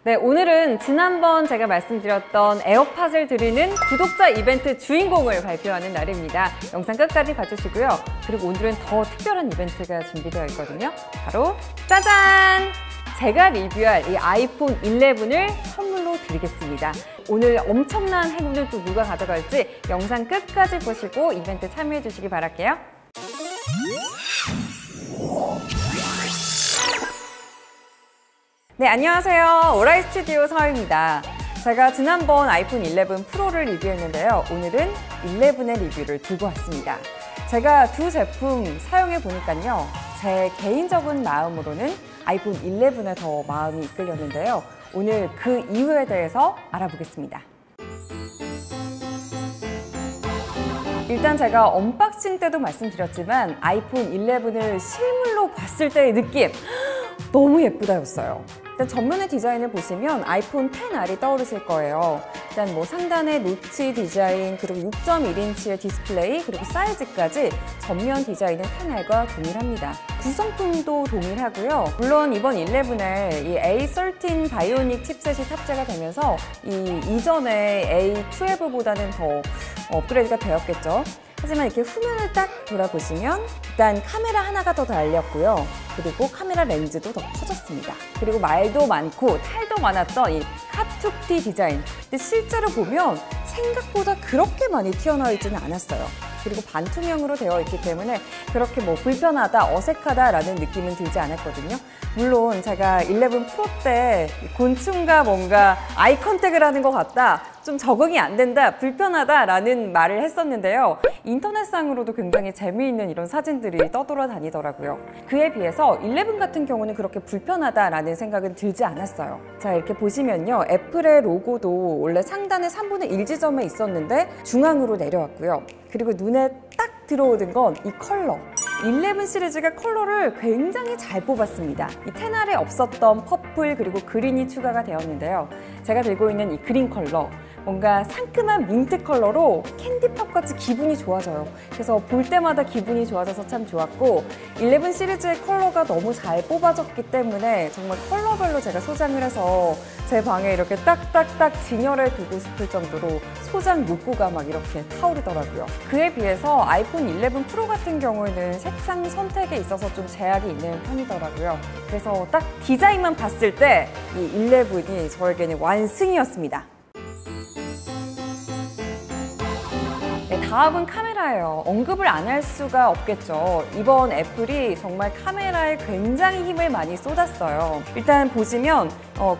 네, 오늘은 지난번 제가 말씀드렸던 에어팟을 드리는 구독자 이벤트 주인공을 발표하는 날입니다. 영상 끝까지 봐주시고요. 그리고 오늘은 더 특별한 이벤트가 준비되어 있거든요. 바로 짜잔! 제가 리뷰할 이 아이폰 11을 선물로 드리겠습니다. 오늘 엄청난 행운을 또 누가 가져갈지 영상 끝까지 보시고 이벤트 참여해 주시기 바랄게요. 네, 안녕하세요. 오라이 스튜디오 서입니다. 제가 지난번 아이폰 11 프로를 리뷰했는데요. 오늘은 11의 리뷰를 들고 왔습니다. 제가 두 제품 사용해 보니까요. 제 개인적인 마음으로는 아이폰 11에 더 마음이 이끌렸는데요. 오늘 그 이유에 대해서 알아보겠습니다. 일단 제가 언박싱 때도 말씀드렸지만 아이폰 11을 실물로 봤을 때의 느낌 너무 예쁘다였어요. 일단 전면의 디자인을 보시면 아이폰 XR이 떠오르실 거예요. 일단 뭐 상단의 노치 디자인, 그리고 6.1인치의 디스플레이, 그리고 사이즈까지 전면 디자인은 XR과 동일합니다. 구성품도 동일하고요. 물론 이번 11에 이 A13 바이오닉 칩셋이 탑재가 되면서 이전의 A12보다는 더 업그레이드가 되었겠죠. 하지만 이렇게 후면을 딱 돌아보시면 일단 카메라 하나가 더 달렸고요. 그리고 카메라 렌즈도 더 커졌습니다. 그리고 말도 많고 탈도 많았던 이 카툭티 디자인. 근데 실제로 보면 생각보다 그렇게 많이 튀어나와 있지는 않았어요. 그리고 반투명으로 되어 있기 때문에 그렇게 뭐 불편하다, 어색하다라는 느낌은 들지 않았거든요. 물론 제가 11 프로 때 곤충과 뭔가 아이 컨택을 하는 것 같다, 좀 적응이 안 된다, 불편하다라는 말을 했었는데요. 인터넷상으로도 굉장히 재미있는 이런 사진들이 떠돌아다니더라고요. 그에 비해서 11 같은 경우는 그렇게 불편하다라는 생각은 들지 않았어요. 자, 이렇게 보시면요. 애플의 로고도 원래 상단의 3분의 1 지점에 있었는데 중앙으로 내려왔고요. 그리고 눈에 딱 들어오는 건 이 컬러. 11 시리즈가 컬러를 굉장히 잘 뽑았습니다. 이 XR에 없었던 퍼플 그리고 그린이 추가가 되었는데요. 제가 들고 있는 이 그린 컬러, 뭔가 상큼한 민트 컬러로 캔디팝같이 기분이 좋아져요. 그래서 볼 때마다 기분이 좋아져서 참 좋았고, 11 시리즈의 컬러가 너무 잘 뽑아졌기 때문에 정말 컬러별로 제가 소장을 해서 제 방에 이렇게 딱딱딱 진열해 두고 싶을 정도로 소장 욕구가 막 이렇게 타오르더라고요. 그에 비해서 아이폰 11 프로 같은 경우에는 색상 선택에 있어서 좀 제약이 있는 편이더라고요. 그래서 딱 디자인만 봤을 때 이 11이 저에게는 완승이었습니다. 네, 다음은 카메라예요. 언급을 안 할 수가 없겠죠. 이번 애플이 정말 카메라에 굉장히 힘을 많이 쏟았어요. 일단 보시면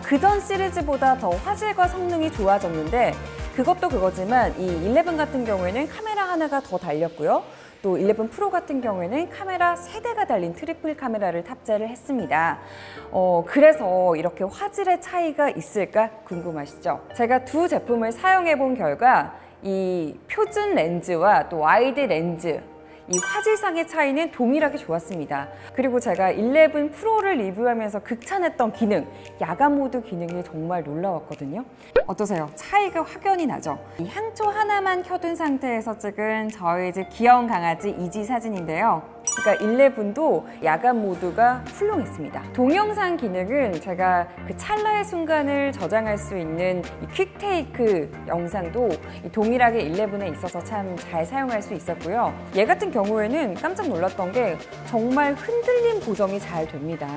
그전 시리즈보다 더 화질과 성능이 좋아졌는데, 그것도 그거지만 이 11 같은 경우에는 카메라 하나가 더 달렸고요. 또 11 프로 같은 경우에는 카메라 3대가 달린 트리플 카메라를 탑재를 했습니다. 그래서 이렇게 화질의 차이가 있을까 궁금하시죠? 제가 두 제품을 사용해 본 결과 이 표준 렌즈와 또 와이드 렌즈, 이 화질상의 차이는 동일하게 좋았습니다. 그리고 제가 11 프로를 리뷰하면서 극찬했던 기능, 야간 모드 기능이 정말 놀라웠거든요. 어떠세요? 차이가 확연히 나죠? 이 향초 하나만 켜둔 상태에서 찍은 저희 집 귀여운 강아지 이지 사진인데요. 그러니까 11도 야간 모드가 훌륭했습니다. 동영상 기능은 제가 그 찰나의 순간을 저장할 수 있는 이 퀵테이크 영상도 동일하게 11에 있어서 참 잘 사용할 수 있었고요. 얘 같은 경우에는 깜짝 놀랐던 게 정말 흔들림 보정이 잘 됩니다.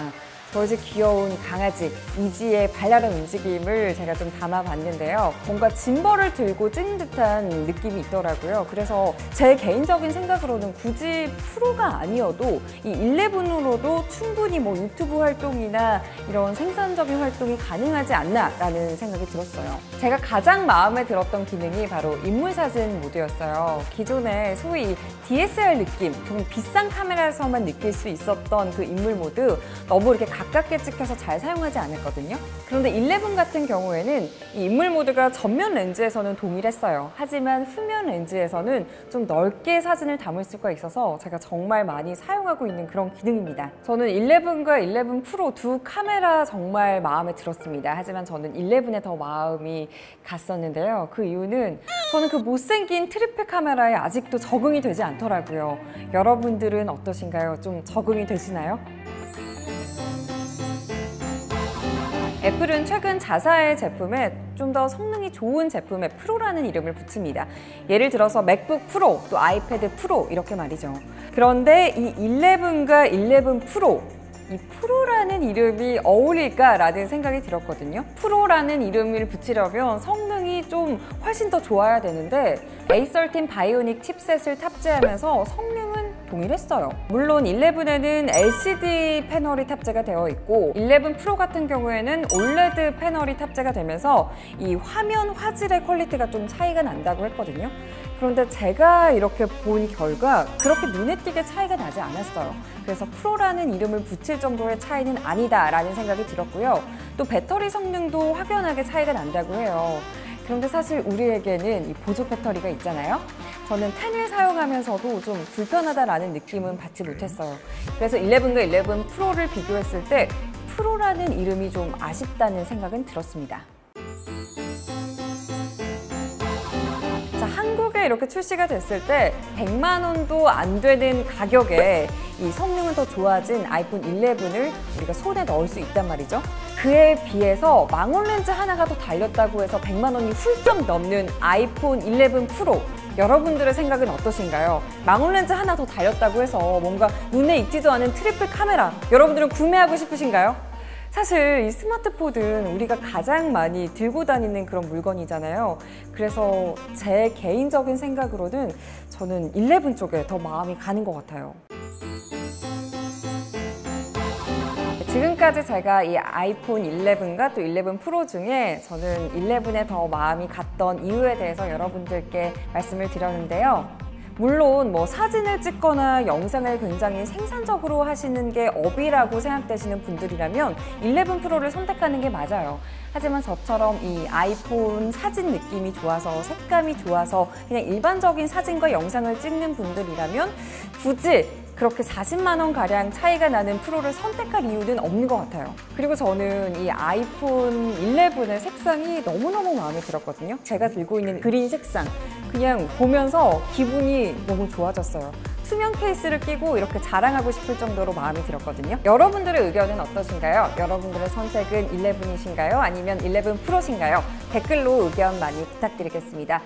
저희 집 귀여운 강아지 이지의 발랄한 움직임을 제가 좀 담아봤는데요. 뭔가 짐벌을 들고 찍는 듯한 느낌이 있더라고요. 그래서 제 개인적인 생각으로는 굳이 프로가 아니어도 이 11으로도 충분히 뭐 유튜브 활동이나 이런 생산적인 활동이 가능하지 않나라는 생각이 들었어요. 제가 가장 마음에 들었던 기능이 바로 인물사진 모드였어요. 기존에 소위 DSLR 느낌, 좀 비싼 카메라에서만 느낄 수 있었던 그 인물 모드, 너무 이렇게 가깝게 찍혀서 잘 사용하지 않았거든요. 그런데 11 같은 경우에는 이 인물 모드가 전면 렌즈에서는 동일했어요. 하지만 후면 렌즈에서는 좀 넓게 사진을 담을 수가 있어서 제가 정말 많이 사용하고 있는 그런 기능입니다. 저는 11과 11 프로 두 카메라 정말 마음에 들었습니다. 하지만 저는 11에 더 마음이 갔었는데요. 그 이유는 저는 그 못생긴 트리플 카메라에 아직도 적응이 되지 않더라고요. 여러분들은 어떠신가요? 좀 적응이 되시나요? 애플은 최근 자사의 제품에 좀 더 성능이 좋은 제품에 프로라는 이름을 붙입니다. 예를 들어서 맥북 프로, 또 아이패드 프로 이렇게 말이죠. 그런데 이 11과 11 프로, 이 프로라는 이름이 어울릴까라는 생각이 들었거든요. 프로라는 이름을 붙이려면 성능이 좀 훨씬 더 좋아야 되는데 A13 바이오닉 칩셋을 탑재하면서 성능은 동일했어요. 물론 11에는 LCD 패널이 탑재가 되어 있고 11 프로 같은 경우에는 OLED 패널이 탑재가 되면서 이 화면 화질의 퀄리티가 좀 차이가 난다고 했거든요. 그런데 제가 이렇게 본 결과 그렇게 눈에 띄게 차이가 나지 않았어요. 그래서 프로라는 이름을 붙일 정도의 차이는 아니다라는 생각이 들었고요. 또 배터리 성능도 확연하게 차이가 난다고 해요. 그런데 사실 우리에게는 이 보조 배터리가 있잖아요. 저는 10을 사용하면서도 좀 불편하다라는 느낌은 받지 못했어요. 그래서 11과 11 프로를 비교했을 때 프로라는 이름이 좀 아쉽다는 생각은 들었습니다. 자, 한국에 이렇게 출시가 됐을 때 100만 원도 안 되는 가격에 이 성능은 더 좋아진 아이폰 11을 우리가 손에 넣을 수 있단 말이죠. 그에 비해서 망원 렌즈 하나가 더 달렸다고 해서 100만 원이 훌쩍 넘는 아이폰 11 프로, 여러분들의 생각은 어떠신가요? 망원 렌즈 하나 더 달렸다고 해서 뭔가 눈에 익지도 않은 트리플 카메라, 여러분들은 구매하고 싶으신가요? 사실 이 스마트폰은 우리가 가장 많이 들고 다니는 그런 물건이잖아요. 그래서 제 개인적인 생각으로는 저는 11 쪽에 더 마음이 가는 것 같아요. 지금까지 제가 이 아이폰 11과 또 11 프로 중에 저는 11에 더 마음이 갔던 이유에 대해서 여러분들께 말씀을 드렸는데요. 물론 뭐 사진을 찍거나 영상을 굉장히 생산적으로 하시는 게 업이라고 생각되시는 분들이라면 11 프로를 선택하는 게 맞아요. 하지만 저처럼 이 아이폰 사진 느낌이 좋아서 색감이 좋아서 그냥 일반적인 사진과 영상을 찍는 분들이라면 굳이 그렇게 40만 원 가량 차이가 나는 프로를 선택할 이유는 없는 것 같아요. 그리고 저는 이 아이폰 11의 색상이 너무너무 마음에 들었거든요. 제가 들고 있는 그린 색상, 그냥 보면서 기분이 너무 좋아졌어요. 투명 케이스를 끼고 이렇게 자랑하고 싶을 정도로 마음에 들었거든요. 여러분들의 의견은 어떠신가요? 여러분들의 선택은 11이신가요? 아니면 11 프로신가요? 댓글로 의견 많이 부탁드리겠습니다.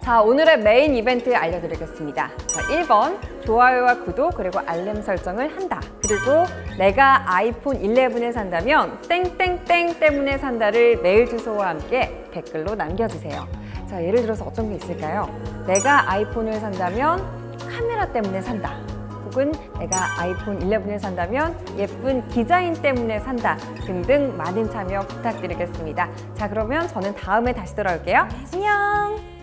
자, 오늘의 메인 이벤트 알려드리겠습니다. 자, 1번 좋아요와 구독 그리고 알림 설정을 한다. 그리고 내가 아이폰 11을 산다면 땡땡땡 때문에 산다를 메일 주소와 함께 댓글로 남겨주세요. 자, 예를 들어서 어떤 게 있을까요? 내가 아이폰을 산다면 카메라 때문에 산다. 혹은 내가 아이폰 11을 산다면 예쁜 디자인 때문에 산다. 등등 많은 참여 부탁드리겠습니다. 자, 그러면 저는 다음에 다시 돌아올게요. 안녕!